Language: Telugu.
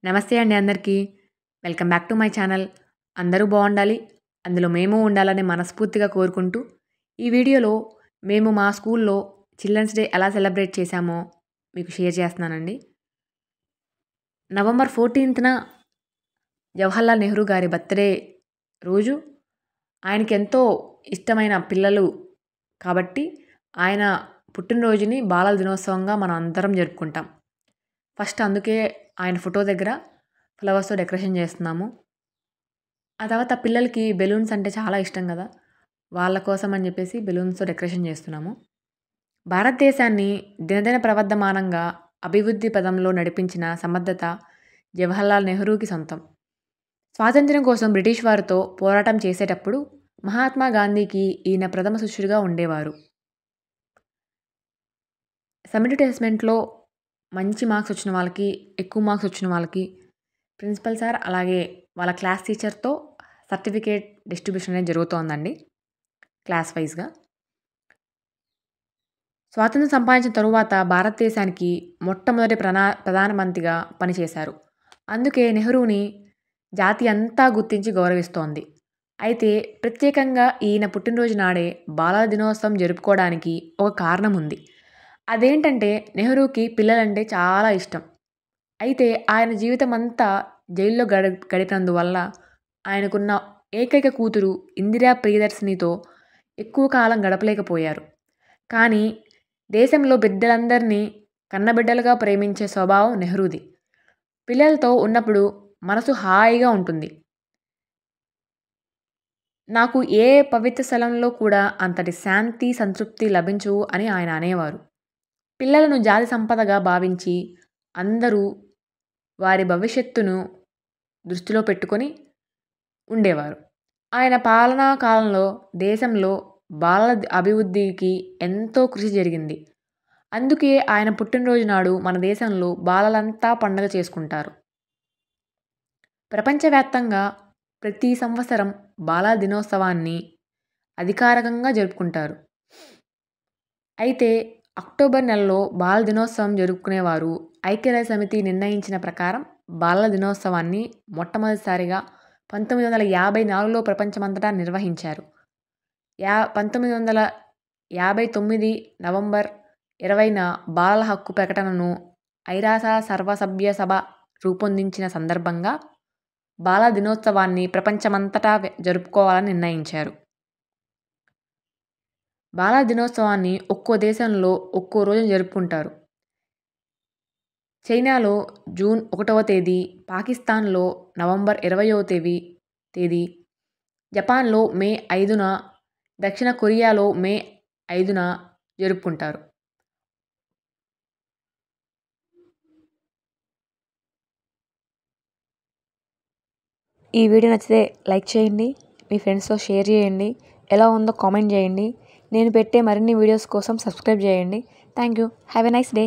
నమస్తే అండి అందరికీ. Welcome back to my channel. అందరూ బాగుండాలి, అందులో మేము ఉండాలని మనస్ఫూర్తిగా కోరుకుంటూ, ఈ వీడియోలో మేము మా స్కూల్లో చిల్డ్రన్స్ డే ఎలా సెలబ్రేట్ చేశామో మీకు షేర్ చేస్తున్నానండి. నవంబర్ 14న జవహర్లాల్ నెహ్రూ గారి బర్త్డే రోజు. ఆయనకి ఎంతో ఇష్టమైన పిల్లలు కాబట్టి ఆయన పుట్టినరోజుని బాలల దినోత్సవంగా మనం అందరం జరుపుకుంటాం. ఫస్ట్ అందుకే ఆయన ఫోటో దగ్గర ఫ్లవర్స్తో డెకరేషన్ చేస్తున్నాము. ఆ తర్వాత పిల్లలకి బెలూన్స్ అంటే చాలా ఇష్టం కదా, వాళ్ళ కోసం అని చెప్పేసి బెలూన్స్తో డెకరేషన్ చేస్తున్నాము. భారతదేశాన్ని దినదిన ప్రవర్ధమానంగా అభివృద్ధి పదంలో నడిపించిన సమర్థత జవహర్లాల్ నెహ్రూకి సొంతం. స్వాతంత్ర్యం కోసం బ్రిటిష్ వారితో పోరాటం చేసేటప్పుడు మహాత్మా గాంధీకి ఈయన ప్రథమ శిష్యుడిగా ఉండేవారు. సమ్మిట్ టెస్ట్మెంట్లో మంచి మార్క్స్ వచ్చిన వాళ్ళకి, ఎక్కువ మార్క్స్ వచ్చిన వాళ్ళకి ప్రిన్సిపల్ సార్ అలాగే వాళ్ళ క్లాస్ టీచర్తో సర్టిఫికేట్ డిస్ట్రిబ్యూషన్ అనేది జరుగుతోందండి క్లాస్ వైజ్గా. స్వాతంత్రం సంపాదించిన తరువాత భారతదేశానికి మొట్టమొదటి ప్రధానమంత్రిగా పనిచేశారు. అందుకే నెహ్రూని జాతి అంతా గుర్తించి గౌరవిస్తోంది. అయితే ప్రత్యేకంగా ఈయన పుట్టినరోజు నాడే బాలల దినోత్సవం జరుపుకోవడానికి ఒక కారణం ఉంది. అదేంటంటే నెహ్రూకి పిల్లలంటే చాలా ఇష్టం. అయితే ఆయన జీవితం అంతా జైల్లో గడిపినందువల్ల ఆయనకున్న ఏకైక కూతురు ఇందిరా ప్రియదర్శినితో ఎక్కువ కాలం గడపలేకపోయారు. కానీ దేశంలో బిడ్డలందరినీ కన్నబిడ్డలుగా ప్రేమించే స్వభావం నెహ్రూది. పిల్లలతో ఉన్నప్పుడు మనసు హాయిగా ఉంటుంది. నాకు ఏ పవిత్ర స్థలంలో కూడా అంతటి శాంతి సంతృప్తి లభించవు అని ఆయన అనేవారు. పిల్లలను జాతి సంపదగా భావించి అందరూ వారి భవిష్యత్తును దృష్టిలో పెట్టుకొని ఉండేవారు. ఆయన పాలనా కాలంలో దేశంలో బాలల అభివృద్ధికి ఎంతో కృషి జరిగింది. అందుకే ఆయన పుట్టినరోజు నాడు మన దేశంలో బాలలంతా పండుగ చేసుకుంటారు. ప్రపంచవ్యాప్తంగా ప్రతి సంవత్సరం బాలల దినోత్సవాన్ని అధికారికంగా జరుపుకుంటారు. అయితే అక్టోబర్ నెలలో బాలల దినోత్సవం జరుపుకునేవారు ఐక్యరాజ్య సమితి నిర్ణయించిన ప్రకారం బాలల దినోత్సవాన్ని మొట్టమొదటిసారిగా 1954లో ప్రపంచమంతటా నిర్వహించారు. 1959 నవంబర్ 20న బాలల హక్కు ప్రకటనను ఐరాస సర్వసభ్య సభ రూపొందించిన సందర్భంగా బాలల దినోత్సవాన్ని ప్రపంచమంతటా జరుపుకోవాలని నిర్ణయించారు. బాలల దినోత్సవాన్ని ఒక్కో దేశంలో ఒక్కో రోజున జరుపుకుంటారు. చైనాలో జూన్ 1వ తేదీ, పాకిస్తాన్లో నవంబర్ 20వ తేదీ, జపాన్లో మే 5న, దక్షిణ కొరియాలో మే 5న జరుపుకుంటారు. ఈ వీడియో నచ్చితే లైక్ చేయండి, మీ ఫ్రెండ్స్తో షేర్ చేయండి, ఎలా ఉందో కామెంట్ చేయండి. నేను పెట్టే మరిన్ని వీడియోస్ కోసం సబ్స్క్రైబ్ చేయండి. Thank you. Have a nice day.